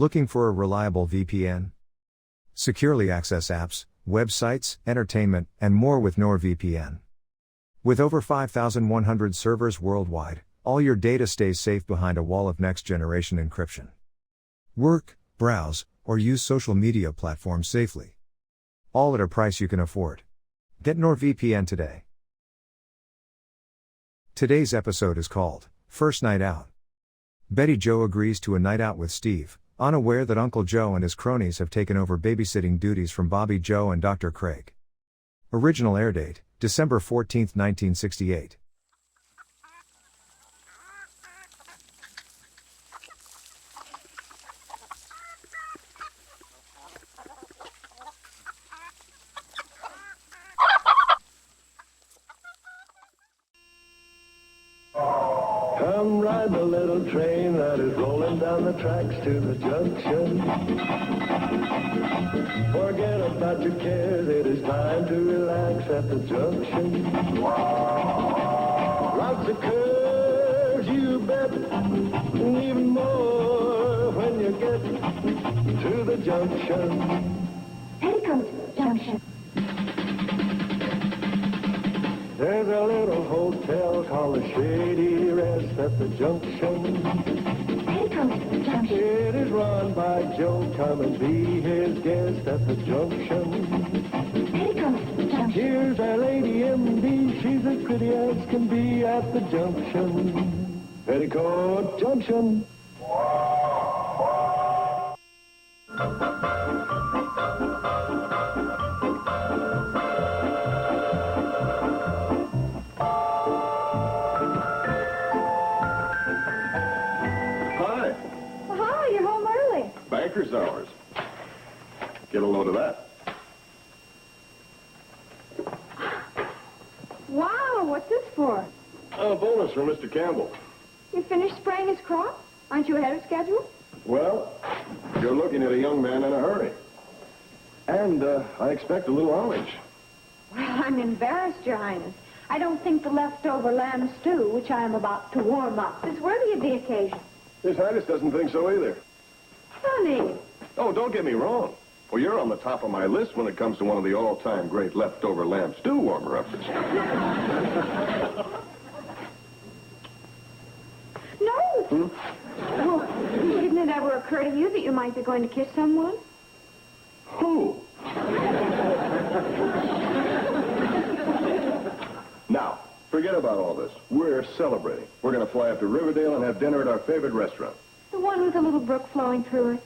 Looking for a reliable VPN? Securely access apps, websites, entertainment, and more with NordVPN. With over 5,100 servers worldwide, all your data stays safe behind a wall of next-generation encryption. Work, browse, or use social media platforms safely. All at a price you can afford. Get NordVPN today. Today's episode is called First Night Out. Betty Jo agrees to a night out with Steve, unaware that Uncle Joe and his cronies have taken over babysitting duties from Bobbie Jo and Dr. Craig. Original airdate, December 14, 1968. Come ride the little train that is rolling down the tracks to the junction. Forget about your cares, it is time to relax at the junction. Lots of curves, you bet, and even more when you get to the junction. Petticoat Junction. There's a little hotel called the Shady Rest at the junction. Petticoat Junction. It is run by Joe. Come and be his guest at the junction. Petticoat Junction. Here's our lady M.D. She's as pretty as can be at the junction. Petticoat Junction. Banker's hours. Get a load of that. Wow, what's this for? A bonus from Mr. Campbell. You finished spraying his crop? Aren't you ahead of schedule? Well, you're looking at a young man in a hurry. And I expect a little homage. Well, I'm embarrassed, Your Highness. I don't think the leftover lamb stew, which I am about to warm up, is worthy of the occasion. His Highness doesn't think so either. Honey. Oh, don't get me wrong. Well, you're on the top of my list when it comes to one of the all-time great leftover lamb stew warmer-uppers. No. Oh, didn't it ever occur to you that you might be going to kiss someone? Who? Now, forget about all this. We're celebrating. We're going to fly up to Riverdale and have dinner at our favorite restaurant. The one with a little brook flowing through it.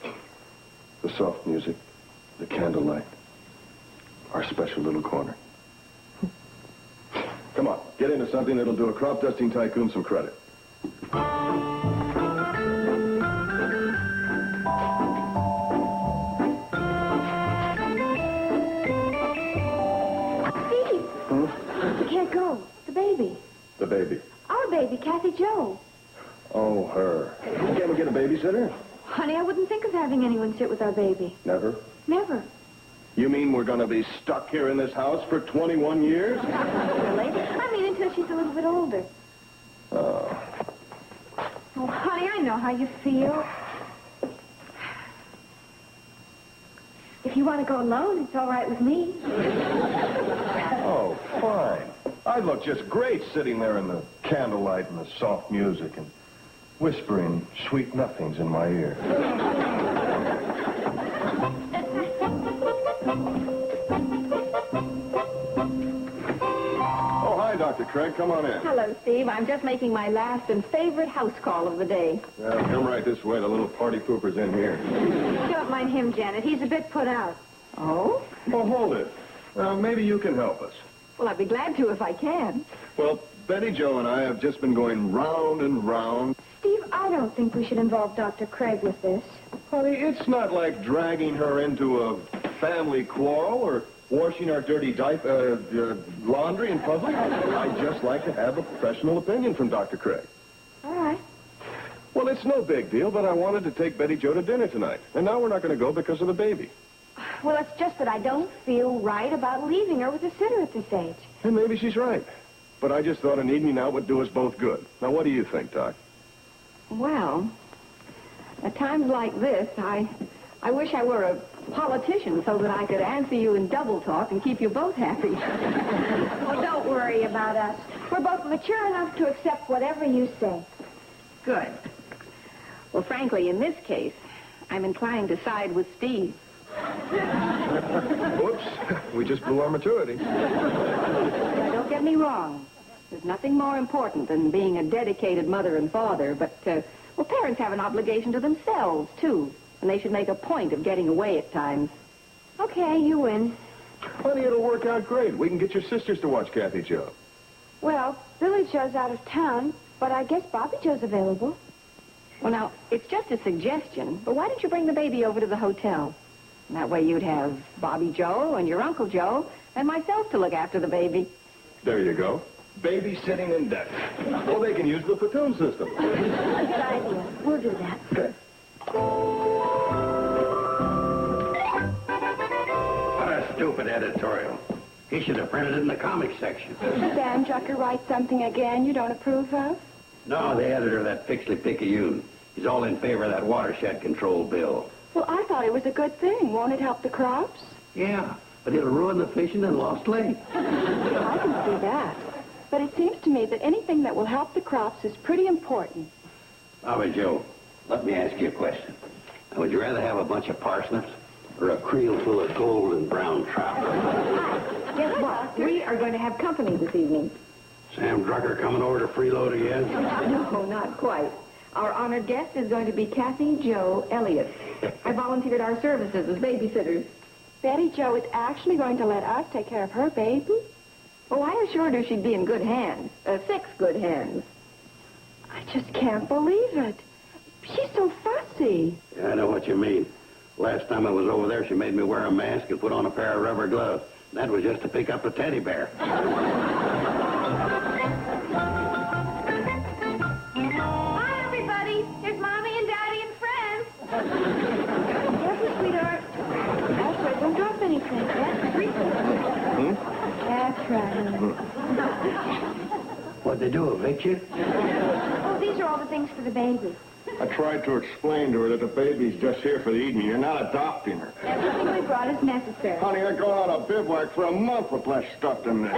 The soft music, the candlelight, our special little corner. Come on, get into something that'll do a crop dusting tycoon some credit. Steve! You can't go. The baby. The baby. Our baby, Kathy Jo. Oh, her. You ever get a babysitter? Honey, I wouldn't think of having anyone sit with our baby. Never? Never. You mean we're going to be stuck here in this house for 21 years? Really? I mean, until she's a little bit older. Oh. Oh, honey, I know how you feel. If you want to go alone, it's all right with me. Oh, fine. I'd look just great sitting there in the candlelight and the soft music and whispering sweet nothings in my ear. Oh, hi, Dr. Craig. Come on in. Hello, Steve. I'm just making my last and favorite house call of the day. Well, come right this way. The little party pooper's in here. Don't mind him, Janet. He's a bit put out. Oh? Well, hold it. Maybe you can help us. Well, I'd be glad to if I can. Well, Betty Jo and I have just been going round and round. Steve, I don't think we should involve Dr. Craig with this. Honey, it's not like dragging her into a family quarrel or washing our dirty laundry in public. I'd just like to have a professional opinion from Dr. Craig. All right. Well, it's no big deal, but I wanted to take Betty Jo to dinner tonight. And now we're not going to go because of the baby. Well, it's just that I don't feel right about leaving her with a sitter at this age. And maybe she's right. But I just thought an evening out would do us both good. Now, what do you think, Doc? Well, At times like this, I wish I were a politician so that I could answer you in double talk and keep you both happy. Well, don't worry about us. We're both mature enough to accept whatever you say. Good. Well, frankly, in this case, I'm inclined to side with Steve. Whoops. We just blew our maturity. Now, don't get me wrong. There's nothing more important than being a dedicated mother and father, but, well, parents have an obligation to themselves, too, and they should make a point of getting away at times. Okay, you win. Honey, it'll work out great. We can get your sisters to watch Kathy Jo. Well, Billy Joe's out of town, but I guess Bobbie Jo's available. Well, now, it's just a suggestion, but why don't you bring the baby over to the hotel? And that way you'd have Bobbie Jo and your Uncle Joe and myself to look after the baby. There you go. Babysitting in debt. Well, they can use the platoon system. Good idea. We'll do that. Okay. What a stupid editorial. He should have printed it in the comics section. Sam Drucker write something again you don't approve of? No, the editor of that Pixley-Picayune. He's all in favor of that watershed control bill. Well, I thought it was a good thing. Won't it help the crops? Yeah, but it'll ruin the fishing and Lost Lake. I can see that. But it seems to me that anything that will help the crops is pretty important. Bobbie Jo, let me ask you a question. Now, would you rather have a bunch of parsnips or a creel full of golden brown trout? Guess what? We are going to have company this evening. Sam Drucker coming over to freeload again? No, not quite. Our honored guest is going to be Kathy Jo Elliott. I volunteered our services as babysitters. Betty Jo is actually going to let us take care of her baby? Oh, I assured her she'd be in good hands. 6 good hands. I just can't believe it. She's so fussy. Yeah, I know what you mean. Last time I was over there, she made me wear a mask and put on a pair of rubber gloves. That was just to pick up a teddy bear. Hi, everybody. Here's Mommy and Daddy and friends. Careful, sweetheart. That's right. Don't drop anything. That's right. That's right. What'd they do, evict you? Oh, these are all the things for the baby. I tried to explain to her that the baby's just here for the evening. You're not adopting her. Everything we brought is necessary. Honey, they're going on a bivouac for a month with less stuff than this. I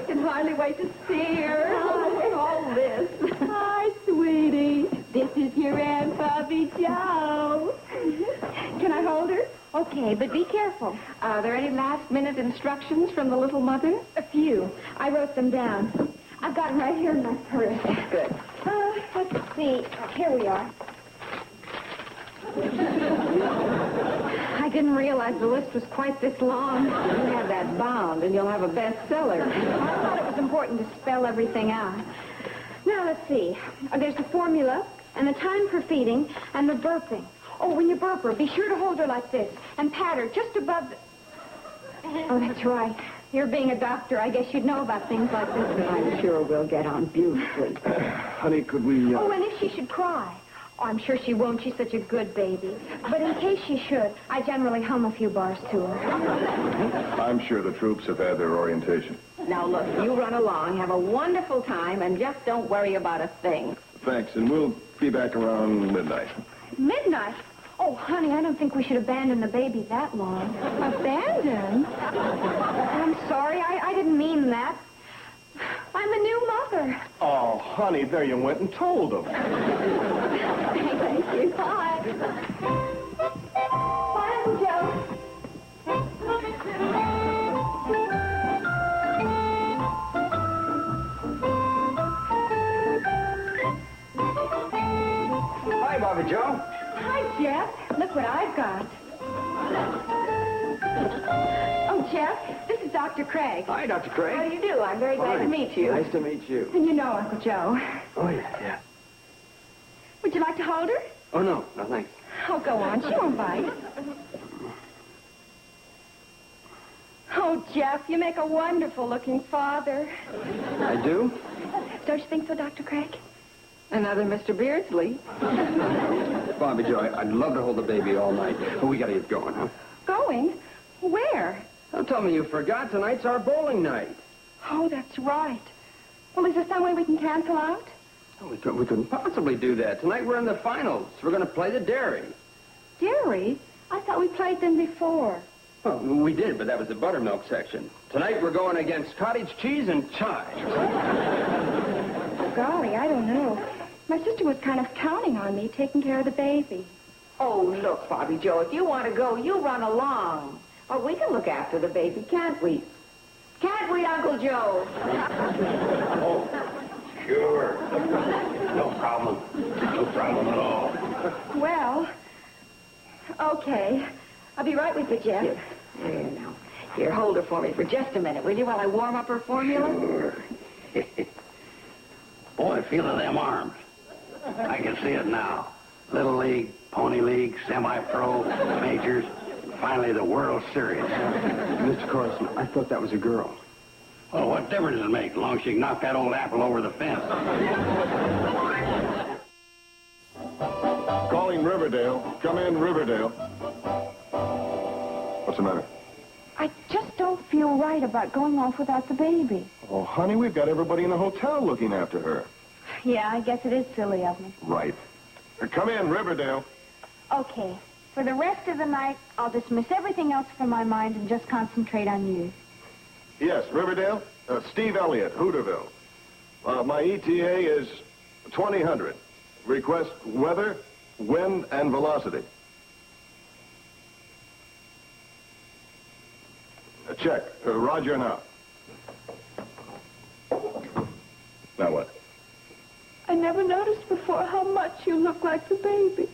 can hardly wait to see her. Hi. All this. Hi, sweetie. This is your Aunt Bobbie Jo. Can I hold her? Okay, but be careful. Are there any last-minute instructions from the little mother? A few. I wrote them down. I've got them right here in my purse. Good. Let's see. Here we are. I didn't realize the list was quite this long. You have that bound, and you'll have a bestseller. I thought it was important to spell everything out. Now, let's see. There's the formula, and the time for feeding, and the burping. Oh, when you burp her, be sure to hold her like this, and pat her just above the... Oh, that's right. You're being a doctor. I guess you'd know about things like this. I'm sure we'll get on beautifully. Honey, could we... Oh, and if she should cry. Oh, I'm sure she won't. She's such a good baby. But in case she should, I generally hum a few bars to her. I'm sure the troops have had their orientation. Now, look, you run along, have a wonderful time, and just don't worry about a thing. Thanks, and we'll be back around midnight. Midnight? Oh, honey, I don't think we should abandon the baby that long. Abandon? I'm sorry. I didn't mean that. I'm a new mother. Oh, honey, there you went and told them. Thank you. Bye. Bye, Uncle Joe. Hi, Bobbie Jo. Hi, Jeff. Look what I've got. Oh, Jeff, this is Dr. Craig. Hi, Dr. How Craig. do you do? I'm very glad to meet you. Nice to meet you. And you know Uncle Joe. Oh, yeah. Would you like to hold her? Oh, no, thanks. Oh, go on. She won't bite. Oh, Jeff, you make a wonderful-looking father. I do? Don't you think so, Dr. Craig? Another Mr. Beardsley. Bobbie Jo, I'd love to hold the baby all night, but we gotta get going, huh? Going? Where? Don't tell me you forgot. Tonight's our bowling night. Oh, that's right. Well, is there some way we can cancel out? We couldn't possibly do that. Tonight we're in the finals. We're going to play the dairy. Dairy? I thought we played them before. Well, we did, but that was the buttermilk section. Tonight we're going against cottage cheese and chives. Golly, I don't know. My sister was kind of counting on me taking care of the baby. Oh, look, Bobbie Jo, if you want to go, you run along. Or we can look after the baby, can't we? Can't we, Uncle Joe? Oh, sure. No problem. No problem at all. Well, okay. I'll be right with you, Jeff. There now. Here, hold her for me for just a minute, will you, while I warm up her formula? Sure. Boy, feeling them arms. I can see it now. Little League, Pony League, semi-pro, majors, finally the World Series. Mr. Carson, I thought that was a girl. Well, what difference does it make, as long as she can knock that old apple over the fence? Calling Riverdale. Come in, Riverdale. What's the matter? I just don't feel right about going off without the baby. Oh, honey, we've got everybody in the hotel looking after her. Yeah, I guess it is silly of me. Right. Come in, Riverdale. Okay. For the rest of the night, I'll dismiss everything else from my mind and just concentrate on you. Yes, Riverdale. Steve Elliott, Hooterville. My ETA is 2000. Request weather, wind, and velocity. Check. Roger now. Now what? I never noticed before how much you look like the baby.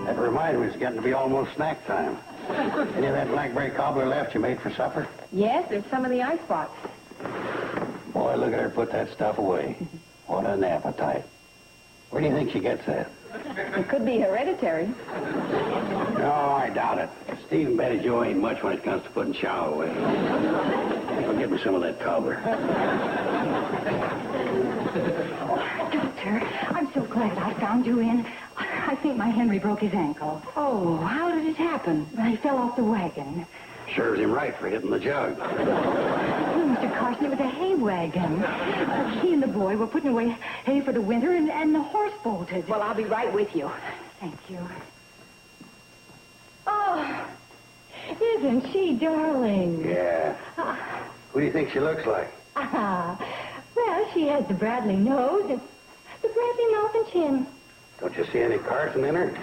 That reminds me, it's getting to be almost snack time. Any of that blackberry cobbler left you made for supper? Yes, there's some in the icebox. Boy, look at her put that stuff away. What an appetite. Where do you think she gets that? It could be hereditary. No, I doubt it. Steve and Betty Jo ain't much when it comes to putting chow away. I think I'll get me some of that cobbler. Doctor, I'm so glad I found you in. I think my Henry broke his ankle. Oh, how did it happen? He fell off the wagon. Serves him right for hitting the jug. Oh, Mr. Carson, it was a hay wagon. He and the boy were putting away hay for the winter, and the horse bolted. Well, I'll be right with you. Thank you. Oh, isn't she darling? Yeah. Who do you think she looks like? Well, she has the Bradley nose and the Bradley mouth and chin. Don't you see any Carson in her?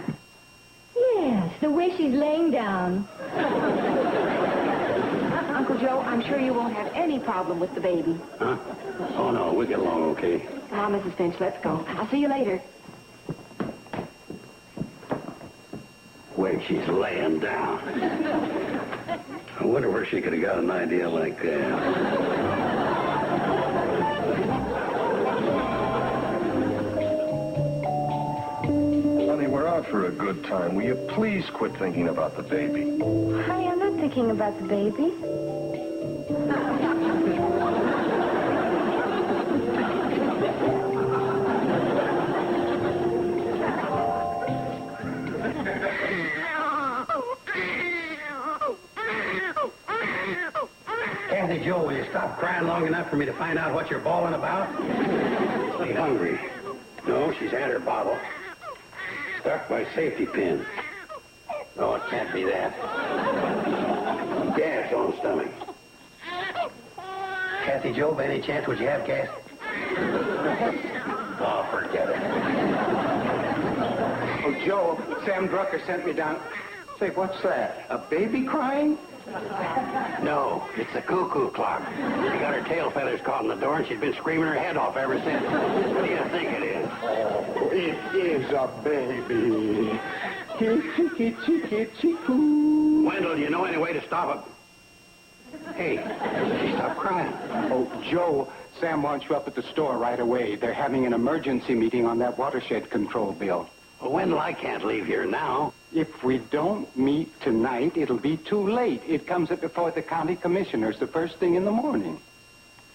Yes, the way she's laying down. Uncle Joe, I'm sure you won't have any problem with the baby. Huh? Oh, no, we get along okay. Come on, Mrs. Finch, let's go. I'll see you later. Way she's laying down. I wonder where she could have got an idea like that. Honey, we're out for a good time. Will you please quit thinking about the baby? Honey, I'm not thinking about the baby. Kathy Jo, will you stop crying long enough for me to find out what you're bawling about? She's hungry. No, she's had her bottle. Stuck by safety pin. No, it can't be that. Gas on stomach. Kathy Jo, by any chance, would you have gas? Oh, forget it. Oh, Joe, Sam Drucker sent me down. Say, what's that? A baby crying? No, it's the cuckoo clock. She got her tail feathers caught in the door, and she's been screaming her head off ever since. What do you think it is? Oh, it is a baby. Kitty, kitty, kitty, coo. Wendell, do you know any way to stop it? Hey, she stopped crying. Oh, Joe, Sam wants you up at the store right away. They're having an emergency meeting on that watershed control bill. Well, Wendell, I can't leave here now. If we don't meet tonight, it'll be too late. It comes up before the county commissioners the first thing in the morning.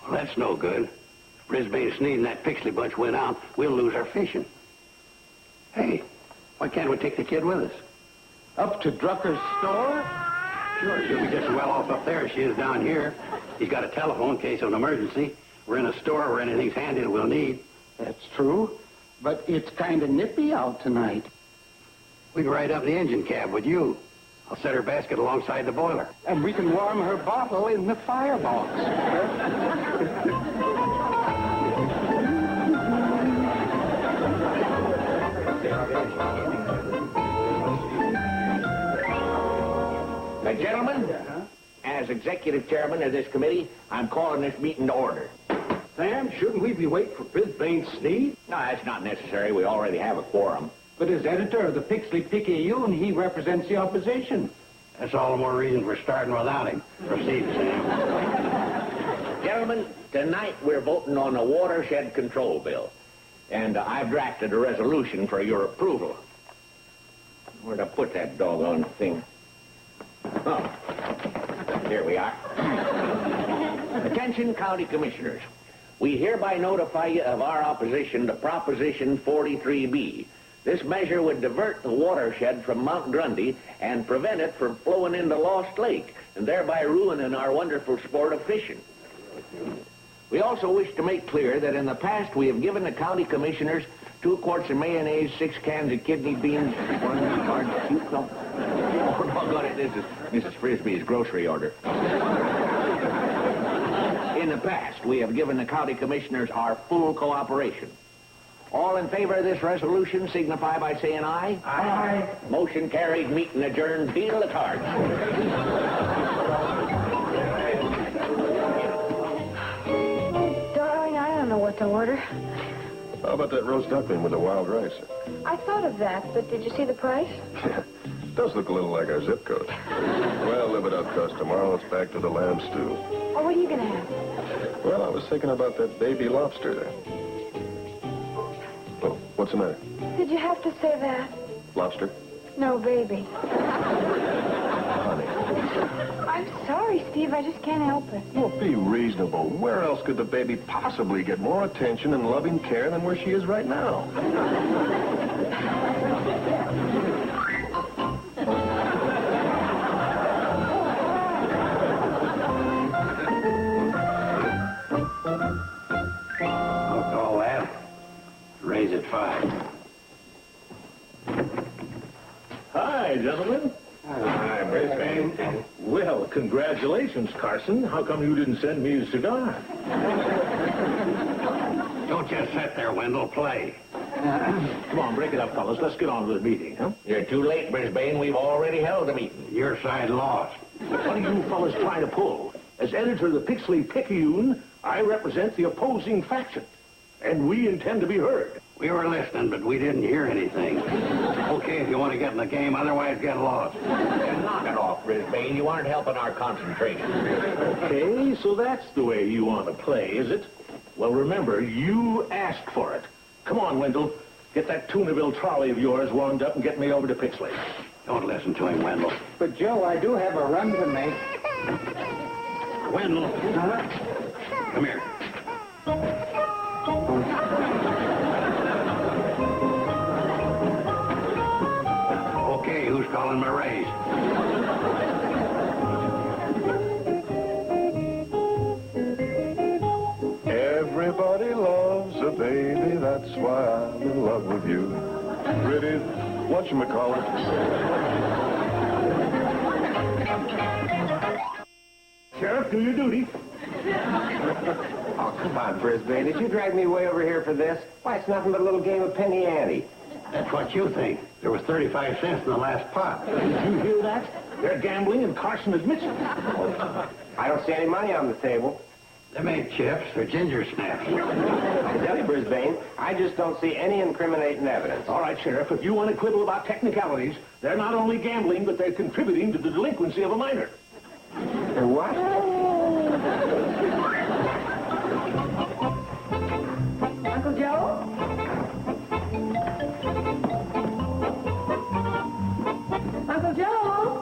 Well, that's no good. If Brisbane, Sneed, and that Pixley bunch went out, we'll lose our fishing. Hey, why can't we take the kid with us? Up to Drucker's store? Sure, she'll be just as well off up there as she is down here. He's got a telephone in case of an emergency. We're in a store where anything's handy that we'll need. That's true, but it's kind of nippy out tonight. We can ride up in the engine cab with you. I'll set her basket alongside the boiler. And we can warm her bottle in the firebox. Now, gentlemen, as executive chairman of this committee, I'm calling this meeting to order. Sam, shouldn't we be waiting for Brisbane Sneed? No, that's not necessary. We already have a quorum. But as editor of the Pickley-Picayune, he represents the opposition. That's all the more reason for starting without him. Proceed, Sam. Gentlemen, tonight we're voting on the watershed control bill. And I've drafted a resolution for your approval. Where'd I put that doggone thing? Oh, here we are. Attention, county commissioners. We hereby notify you of our opposition to Proposition 43B. This measure would divert the watershed from Mount Grundy and prevent it from flowing into Lost Lake, and thereby ruining our wonderful sport of fishing. We also wish to make clear that in the past we have given the county commissioners 2 quarts of mayonnaise, 6 cans of kidney beans, 1 large cucumber. Oh, doggone it, this is Mrs. Frisbee's grocery order. In the past, we have given the county commissioners our full cooperation. All in favor of this resolution signify by saying aye. Aye. Motion carried, meeting adjourned. Deal the cards. Darling, I don't know what to order. How about that roast duckling with the wild rice? I thought of that, but did you see the price? Does look a little like our zip code. Well, live it up, cuz tomorrow it's back to the lamb stew. Oh, what are you going to have? Well, I was thinking about that baby lobster there. Oh, what's the matter? Did you have to say that? Lobster? No, baby. Honey. I'm sorry, Steve. I just can't help it. Well, be reasonable. Where else could the baby possibly get more attention and loving care than where she is right now? I'll call that. Raise it 5. Hi, gentlemen. Hi, Brisbane. Well, congratulations, Carson. How come you didn't send me a cigar? Don't just sit there, Wendell. Play. Come on, break it up, fellas. Let's get on with the meeting, huh? You're too late, Brisbane. We've already held a meeting. Your side lost. What are you fellas trying to pull? As editor of the Pickley-Picayune, I represent the opposing faction, and we intend to be heard. We were listening, but we didn't hear anything. Okay, if you want to get in the game, otherwise get lost. Knock it off, Brisbane. You aren't helping our concentration. Okay, so that's the way you want to play, is it? Well, remember, you asked for it. Come on, Wendell. Get that Tunaville trolley of yours warmed up and get me over to Pixley. Don't listen to him, Wendell. But, Joe, I do have a run to make. Wendell. Come here. Okay, who's calling my raise? Everybody loves a baby, that's why I'm in love with you. Pretty, whatchamacallit. Sheriff, do your duty. Oh, come on, Brisbane. Did you drag me way over here for this? Why, it's nothing but a little game of penny ante. That's what you think. There was 35 cents in the last pot. Did you hear that? They're gambling, and Carson admits it. I don't see any money on the table. Them ain't chips. They're ginger snaps. I tell you, Brisbane, I just don't see any incriminating evidence. All right, Sheriff, if you want to quibble about technicalities, they're not only gambling, but they're contributing to the delinquency of a minor. What? Uncle Joe? Uncle Joe?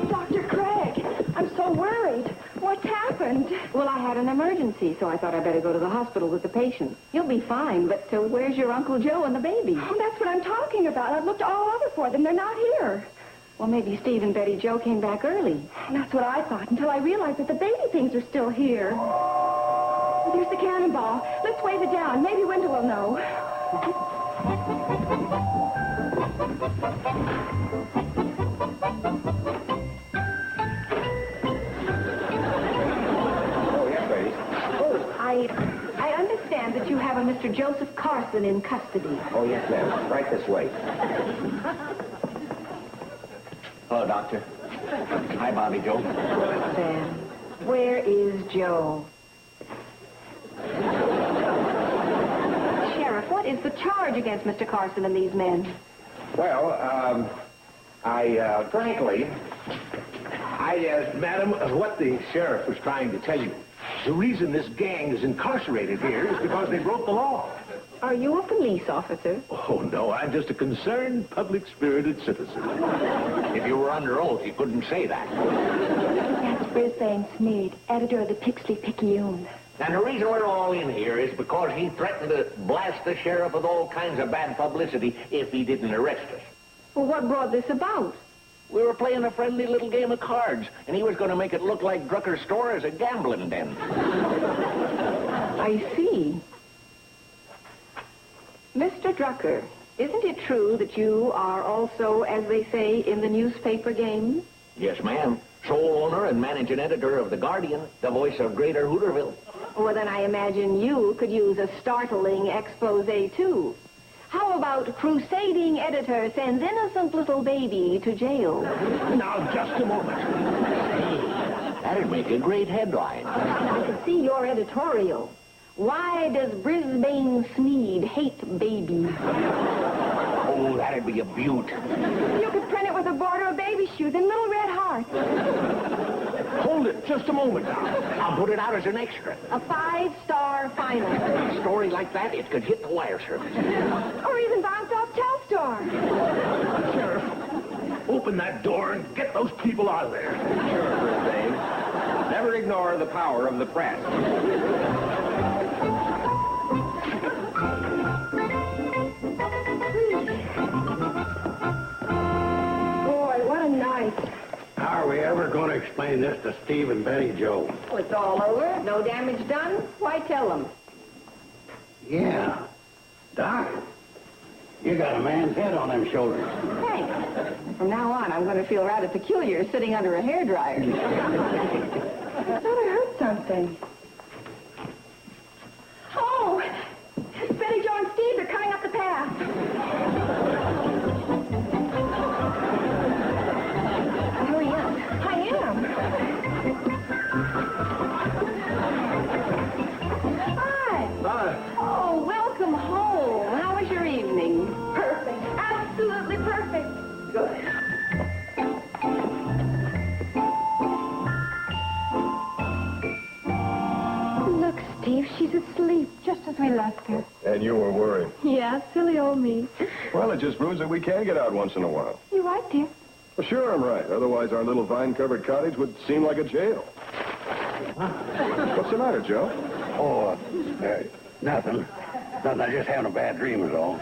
Dr. Craig, I'm so worried. What's happened? happened? Well, I had an emergency, so I thought I'd better go to the hospital with the patient. You'll be fine, but where's your Uncle Joe and the baby? Oh, that's what I'm talking about. I've looked all over for them. They're not here. Well, maybe Steve and Betty Jo came back early. That's what I thought until I realized that the baby things are still here. There's the cannonball. Let's wave it down. Maybe Wendell will know. Oh, yes, Betty. I understand that you have a Mr. Joseph Carson in custody. Oh, yes, ma'am. Right this way. Hello, Doctor. Hi, Bobbie Jo. Sam, where is Joe? Sheriff, what is the charge against Mr. Carson and these men? Well, frankly, Madam, what the sheriff was trying to tell you, the reason this gang is incarcerated here is because they broke the law. Are you a police officer? Oh, no, I'm just a concerned, public-spirited citizen. If you were under oath, you couldn't say that. That's Brisbane Sneed, editor of the Pixley-Picayune. And the reason we're all in here is because he threatened to blast the sheriff with all kinds of bad publicity if he didn't arrest us. Well, what brought this about? We were playing a friendly little game of cards, and he was going to make it look like Drucker's store is a gambling den. I see. Mr. Drucker, isn't it true that you are also, as they say, in the newspaper game? Yes, ma'am. Sole owner and managing editor of The Guardian, the voice of Greater Hooterville. Well, then I imagine you could use a startling expose, too. How about crusading editor sends innocent little baby to jail? Now, just a moment. That'd make a great headline. I can see your editorial. Why does Brisbane Sneed hate babies? Oh, that'd be a beaut. You could print it with a border of baby shoes and little red hearts. Hold it just a moment now. I'll put it out as an extra. A 5-star final. A story like that, it could hit the wire service. Or even bounce off Telstar. Sheriff, open that door and get those people out of there. Sure, Brisbane. Never ignore the power of the press. Boy, what a night. How are we ever going to explain this to Steve and Betty Jo? Oh, it's all over. No damage done. Why tell them? Yeah. Doc, you got a man's head on them shoulders. Thanks. From now on, I'm going to feel rather peculiar sitting under a hairdryer. I thought I heard something. Oh! Betty Jo and Steve are coming up the path. Hurry up. I am. Hi. Hi. Oh, welcome home. How was your evening? Perfect. Absolutely perfect. Good. Look, Steve, she's asleep, just as we left her. And you were worried. Yeah, silly old me. Well, it just proves that we can get out once in a while. You right, dear? Well, sure, I'm right. Otherwise, our little vine-covered cottage would seem like a jail. What's the matter, Joe? Oh, nothing. Nothing. I just having a bad dream is all.